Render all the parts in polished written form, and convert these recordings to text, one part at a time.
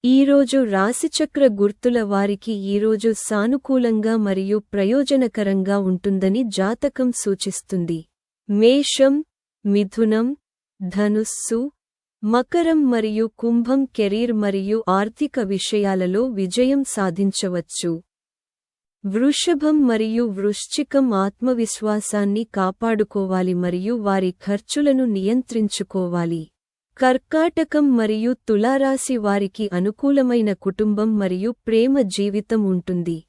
ఈరోజు రాశిచక్ర గుర్తుల వారికి ఈరోజు సానుకూలంగా మరియు ప్రయోజనకరంగా ఉంటుందని జాతకం సూచిస్తుంది. మేషం, మిథునం, ధనుస్సు, మకరం మరియు కుంభం కెరీర్ మరియు ఆర్థిక విషయాలలో విజయం సాధించవచ్చు. వృషభం మరియు వృశ్చికం ఆత్మవిశ్వాసాన్ని కాపాడుకోవాలి మరియు వారి ఖర్చులను నియంత్రించుకోవాలి. కర్కాటకం మరియు తులారాశి వారికి అనుకూలమైన కుటుంబం మరియు ప్రేమ జీవితం ఉంటుంది.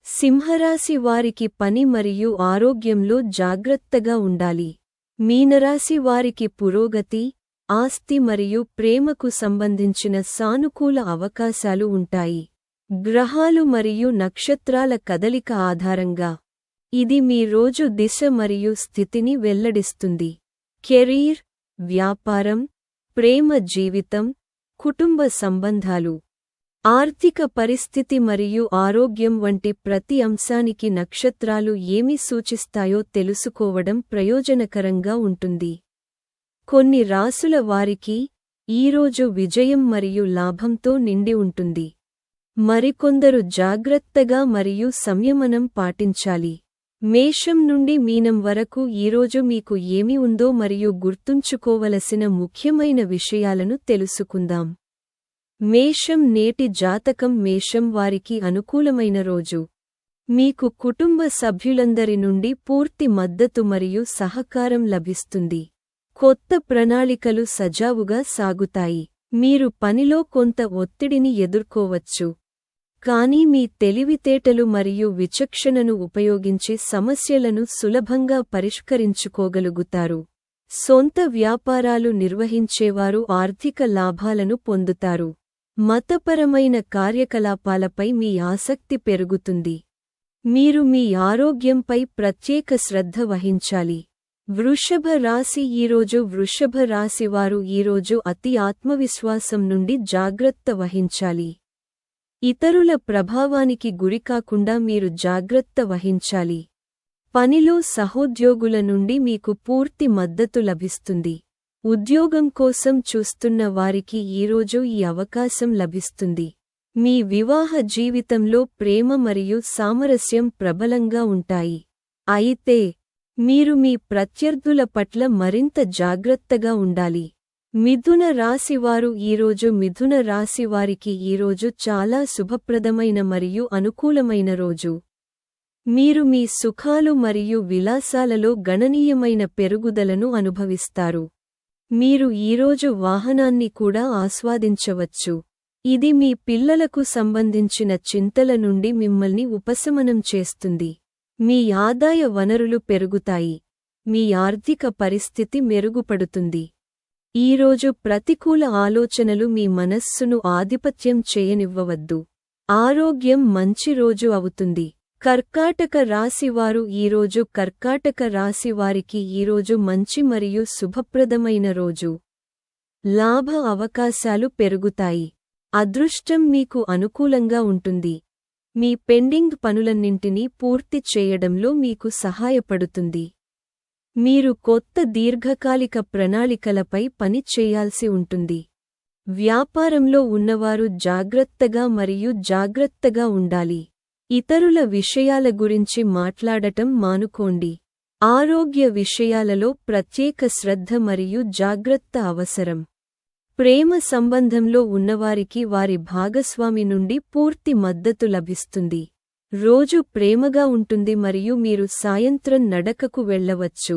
సింహరాశి వారికి పని మరియు ఆరోగ్యంలో జాగ్రత్తగా ఉండాలి. మీనరాశి వారికి పురోగతి, ఆస్తి మరియు ప్రేమకు సంబంధించిన సానుకూల అవకాశాలు ఉంటాయి. గ్రహాలు మరియు నక్షత్రాల కదలిక ఆధారంగా ఇది మీ రోజు దిశ మరియు స్థితిని వెల్లడిస్తుంది. కెరీర్, వ్యాపారం, ప్రేమ జీవితం, కుటుంబ సంబంధాలు, ఆర్థిక పరిస్థితి మరియు ఆరోగ్యం వంటి ప్రతి అంశానికి నక్షత్రాలు ఏమి సూచిస్తాయో తెలుసుకోవడం ప్రయోజనకరంగా ఉంటుంది. కొన్ని రాసుల వారికి ఈరోజు విజయం మరియు లాభంతో నిండి ఉంటుంది. మరికొందరు జాగ్రత్తగా మరియు సంయమనం పాటించాలి. మేషం నుండి మీనం వరకు ఈరోజు మీకు ఏమి ఉందో మరియు గుర్తుంచుకోవలసిన ముఖ్యమైన విషయాలను తెలుసుకుందాం. మేషం నేటి జాతకం మేషం వారికి అనుకూలమైన రోజు. మీకు కుటుంబ సభ్యులందరి నుండి పూర్తి మద్దతు మరియు సహకారం లభిస్తుంది. కొత్త ప్రణాళికలు సజావుగా సాగుతాయి. మీరు పనిలో కొంత ఒత్తిడిని ఎదుర్కోవచ్చు. కానీ మీ తెలివితేటలు మరియు విచక్షణను ఉపయోగించి సమస్యలను సులభంగా పరిష్కరించుకోగలుగుతారు. సొంత వ్యాపారాలు నిర్వహించేవారు ఆర్థిక లాభాలను పొందుతారు. మతపరమైన కార్యకలాపాలపై మీ ఆసక్తి పెరుగుతుంది. మీరు మీ ఆరోగ్యంపై ప్రత్యేక శ్రద్ధ వహించాలి. వృషభ రాశి ఈరోజు వృషభ రాశివారు ఈరోజు అతి ఆత్మవిశ్వాసం నుండి జాగ్రత్త వహించాలి. ఇతరుల ప్రభావానికి గురికాకుండా మీరు జాగ్రత్త వహించాలి. పనిలో సహోద్యోగుల నుండి మీకు పూర్తి మద్దతు లభిస్తుంది. ఉద్యోగం కోసం చూస్తున్న వారికి ఈరోజు ఈ అవకాశం లభిస్తుంది. మీ వివాహ జీవితంలో ప్రేమ మరియు సామరస్యం ప్రబలంగా ఉంటాయి. అయితే మీరు మీ ప్రత్యర్థుల పట్ల మరింత జాగ్రత్తగా ఉండాలి. మిథున రాశివారు ఈరోజు మిథున రాశివారికి ఈరోజు చాలా శుభప్రదమైన మరియు అనుకూలమైన రోజు. మీరు మీ సుఖాలు మరియు విలాసాలలో గణనీయమైన పెరుగుదలను అనుభవిస్తారు. మీరు ఈరోజు వాహనాన్ని కూడా ఆస్వాదించవచ్చు. ఇది మీ పిల్లలకు సంబంధించిన చింతల నుండి మిమ్మల్ని ఉపశమనం చేస్తుంది. మీ ఆదాయ వనరులు పెరుగుతాయి. మీ ఆర్థిక పరిస్థితి మెరుగుపడుతుంది. ఈరోజు ప్రతికూల ఆలోచనలు మీ మనస్సును ఆధిపత్యం చేయనివ్వవద్దు. ఆరోగ్యం మంచి రోజు అవుతుంది. కర్కాటక రాశివారు ఈరోజు కర్కాటక రాశివారికి ఈరోజు మంచి మరియు శుభప్రదమైన రోజు. లాభ అవకాశాలు పెరుగుతాయి. అదృష్టం మీకు అనుకూలంగా ఉంటుంది. మీ పెండింగ్ పనులన్నింటినీ పూర్తి చేయడంలో మీకు సహాయపడుతుంది. మీరు కొత్త దీర్ఘకాలిక ప్రణాళికలపై పని చేయాల్సి ఉంటుంది. వ్యాపారంలో ఉన్నవారు జాగ్రత్తగా మరియు జాగ్రత్తగా ఉండాలి. ఇతరుల విషయాల గురించి మాట్లాడటం మానుకోండి. ఆరోగ్య విషయాలలో ప్రత్యేక శ్రద్ధ మరియు జాగ్రత్త అవసరం. ప్రేమ సంబంధంలో ఉన్నవారికి వారి భాగస్వామి నుండి పూర్తి మద్దతు లభిస్తుంది. రోజు ప్రేమగా ఉంటుంది మరియు మీరు సాయంత్రం నడకకు వెళ్ళవచ్చు.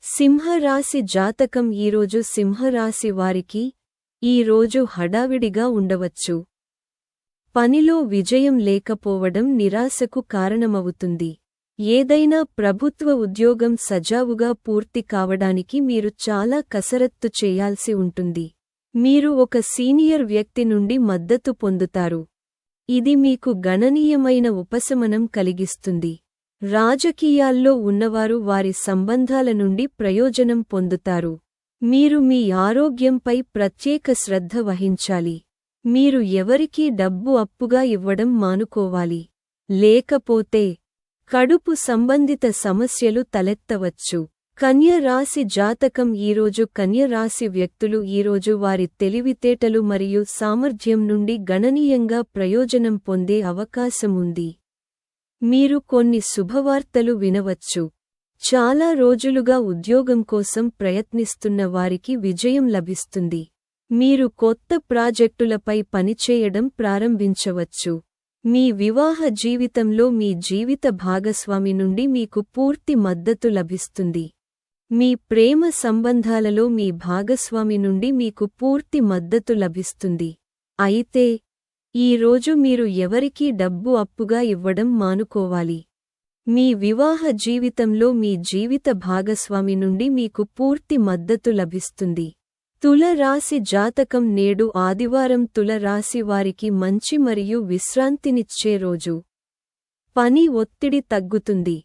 సింహరాశి జాతకం ఈరోజు సింహరాశి వారికి ఈ రోజు హడావిడిగా ఉండవచ్చు. పనిలో విజయం లేకపోవడం నిరాశకు కారణమవుతుంది. ఏదైనా ప్రభుత్వ ఉద్యోగం సజావుగా పూర్తి కావడానికి మీరు చాలా కసరత్తు చేయాల్సి ఉంటుంది. మీరు ఒక సీనియర్ వ్యక్తి నుండి మద్దతు పొందుతారు. ఇది మీకు గణనీయమైన ఉపశమనం కలిగిస్తుంది. రాజకీయాల్లో ఉన్నవారు వారి సంబంధాల నుండి ప్రయోజనం పొందుతారు. మీరు మీ ఆరోగ్యంపై ప్రత్యేక శ్రద్ధ వహించాలి. మీరు ఎవరికీ డబ్బు అప్పుగా ఇవ్వడం మానుకోవాలి. లేకపోతే కడుపు సంబంధిత సమస్యలు తలెత్తవచ్చు. కన్య రాశి జాతకం ఈరోజు కన్య రాశి వ్యక్తులు ఈరోజు వారి తెలివితేటలు మరియు సామర్థ్యం నుండి గణనీయంగా ప్రయోజనం పొందే అవకాశం ఉంది. మీరు కొన్ని శుభవార్తలు వినవచ్చు. చాలా రోజులుగా ఉద్యోగం కోసం ప్రయత్నిస్తున్న వారికి విజయం లభిస్తుంది. మీరు కొత్త ప్రాజెక్టులపై పనిచేయడం ప్రారంభించవచ్చు. మీ వివాహ జీవితంలో మీ జీవిత భాగస్వామి నుండి మీకు పూర్తి మద్దతు లభిస్తుంది. మీ ప్రేమ సంబంధాలలో మీ భాగస్వామి నుండి మీకు పూర్తి మద్దతు లభిస్తుంది. అయితే ఈ రోజు మీరు ఎవరికీ డబ్బు అప్పుగా ఇవ్వడం మానుకోవాలి. మీ వివాహ జీవితంలో మీ జీవిత భాగస్వామి నుండి మీకు పూర్తి మద్దతు లభిస్తుంది. తుల రాశి జాతకం నేడు ఆదివారం తుల రాశి వారికి మంచి మరియు విశ్రాంతినిచ్చే రోజు. పని ఒత్తిడి తగ్గుతుంది.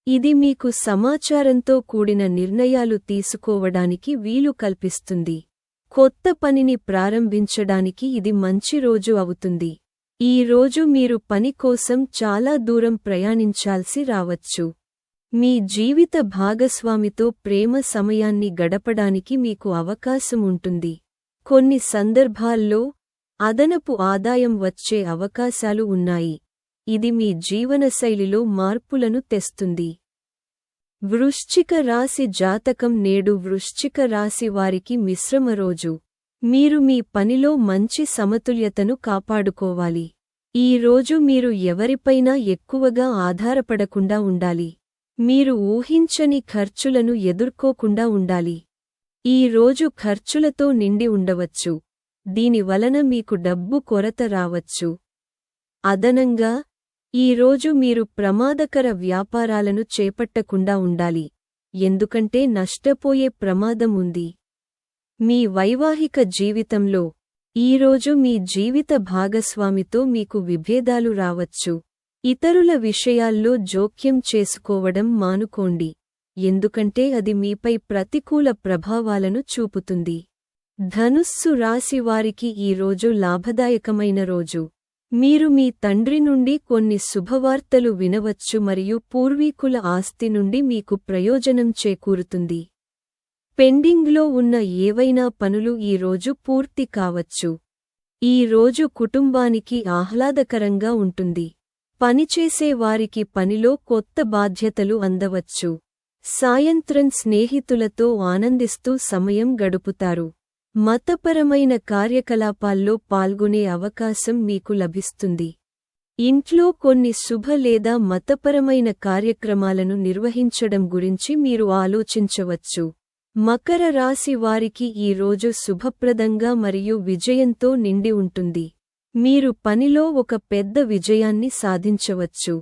ఇది మీకు సమాచారంతో కూడిన నిర్ణయాలు తీసుకోవడానికి వీలు కల్పిస్తుంది. కొత్త పనిని ప్రారంభించడానికి ఇది మంచి రోజు అవుతుంది. ఈ రోజు మీరు పని కోసం చాలా దూరం ప్రయాణించాల్సి రావచ్చు. మీ జీవిత భాగస్వామితో ప్రేమ సమయాన్ని గడపడానికి మీకు అవకాశం ఉంటుంది. కొన్ని సందర్భాల్లో అదనపు ఆదాయం వచ్చే అవకాశాలు ఉన్నాయి. ఇది మీ జీవనశైలిలో మార్పులను తెస్తుంది. వృశ్చిక రాశి జాతకం నేడు వృశ్చిక రాశి వారికి మిశ్రమ రోజు. మీరు మీ పనిలో మంచి సమతుల్యతను కాపాడుకోవాలి. ఈ రోజు మీరు ఎవరిపైనా ఎక్కువగా ఆధారపడకుండా ఉండాలి. మీరు ఊహించని ఖర్చులను ఎదుర్కోకుండా ఉండాలి. ఈ రోజు ఖర్చులతో నిండి ఉండవచ్చు. దీనివలన మీకు డబ్బు కొరత రావచ్చు. అదనంగా ఈ రోజు మీరు ప్రమాదకర వ్యాపారాలను చేపట్టకుండా ఉండాలి, ఎందుకంటే నష్టపోయే ప్రమాదం ఉంది. మీ వైవాహిక జీవితంలో ఈరోజు మీ జీవిత భాగస్వామితో మీకు విభేదాలు రావచ్చు. ఇతరుల విషయాల్లో జోక్యం చేసుకోవడం మానుకోండి, ఎందుకంటే అది మీపై ప్రతికూల ప్రభావాలను చూపుతుంది. ధనుస్సు రాశి వారికి ఈ రోజు లాభదాయకమైన రోజు. మీరు మీ తండ్రి నుండి కొన్ని శుభవార్తలు వినవచ్చు మరియు పూర్వీకుల ఆస్తి నుండి మీకు ప్రయోజనం చేకూరుతుంది. పెండింగ్లో ఉన్న ఏవైనా పనులు ఈ రోజు పూర్తి కావచ్చు. ఈ రోజు కుటుంబానికి ఆహ్లాదకరంగా ఉంటుంది. పనిచేసే వారికి పనిలో కొత్త బాధ్యతలు అందవచ్చు. సాయంత్రం స్నేహితులతో ఆనందిస్తూ సమయం గడుపుతారు. మతపరమైన కార్యకలాపాల్లో పాల్గొనే అవకాశం మీకు లభిస్తుంది. ఇంట్లో కొన్ని శుభ లేదా మతపరమైన కార్యక్రమాలను నిర్వహించడం గురించి మీరు ఆలోచించవచ్చు. మకర రాశి వారికి ఈ రోజు శుభప్రదంగా మరియు విజయంతో నిండి ఉంటుంది. మీరు పనిలో ఒక పెద్ద విజయాన్ని సాధించవచ్చు.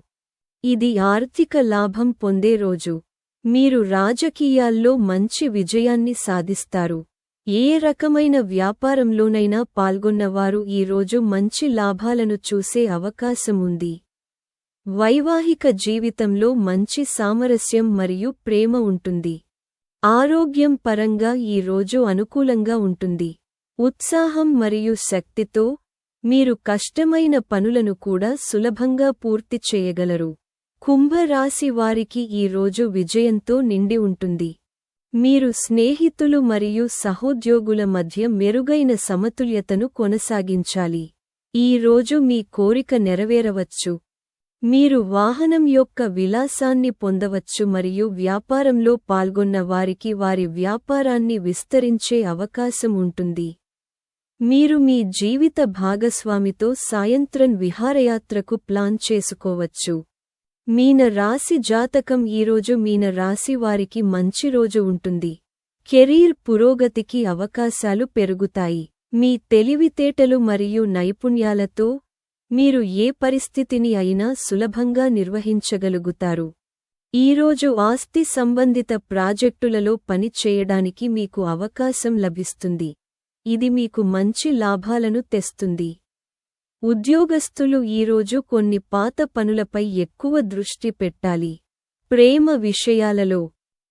ఇది ఆర్థిక లాభం పొందే రోజు. మీరు రాజకీయాల్లో మంచి విజయాన్ని సాధిస్తారు. ఏ రకమైన వ్యాపారంలోనైనా పాల్గొన్నవారు ఈరోజు మంచి లాభాలను చూసే అవకాశం ఉంది. వైవాహిక జీవితంలో మంచి సామరస్యం మరియు ప్రేమ ఉంటుంది. ఆరోగ్యం పరంగా ఈ రోజు అనుకూలంగా ఉంటుంది. ఉత్సాహం మరియు శక్తితో మీరు కష్టమైన పనులను కూడా సులభంగా పూర్తి చేయగలరు. కుంభరాశి వారికి ఈ రోజు విజయంతో నిండి ఉంటుంది. మీరు స్నేహితులు మరియు సహోద్యోగుల మధ్య మెరుగైన సమతుల్యతను కొనసాగించాలి. ఈ రోజు మీ కోరిక నెరవేరవచ్చు. మీరు వాహనం యొక్క విలాసాన్ని పొందవచ్చు మరియు వ్యాపారంలో పాల్గొన్న వారికి వారి వ్యాపారాన్ని విస్తరించే అవకాశం ఉంటుంది. మీరు మీ జీవిత భాగస్వామితో సాయంత్రం విహారయాత్రకు ప్లాన్ చేసుకోవచ్చు. మీన రాశి జాతకం ఈరోజు మీన రాశి వారికి మంచి రోజు ఉంటుంది. కెరీర్ పురోగతికి అవకాశాలు పెరుగుతాయి. మీ తెలివితేటలు మరియు నైపుణ్యాలతో మీరు ఏ పరిస్థితిని అయినా సులభంగా నిర్వహించగలుగుతారు. ఈరోజు ఆస్తి సంబంధిత ప్రాజెక్టులలో పని చేయడానికి మీకు అవకాశం లభిస్తుంది. ఇది మీకు మంచి లాభాలను తెస్తుంది. ఉద్యోగస్తులు ఈరోజు కొన్ని పాత పనులపై ఎక్కువ దృష్టి పెట్టాలి. ప్రేమ విషయాలలో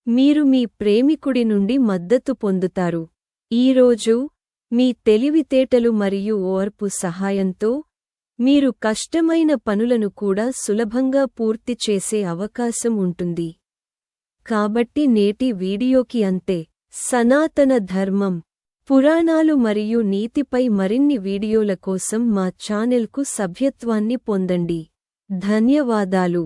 మీరు మీ ప్రేమికుడి నుండి మద్దతు పొందుతారు. ఈరోజు మీ తెలివితేటలు మరియు ఓర్పు సహాయంతో మీరు కష్టమైన పనులను కూడా సులభంగా పూర్తి చేసే అవకాశం ఉంటుంది. కాబట్టి నేటి వీడియోకి అంతే. సనాతన ధర్మం, పురాణాలు మరియు నీతిపై మరిన్ని వీడియోల కోసం మా ఛానెల్కు సభ్యత్వాన్ని పొందండి. ధన్యవాదాలు.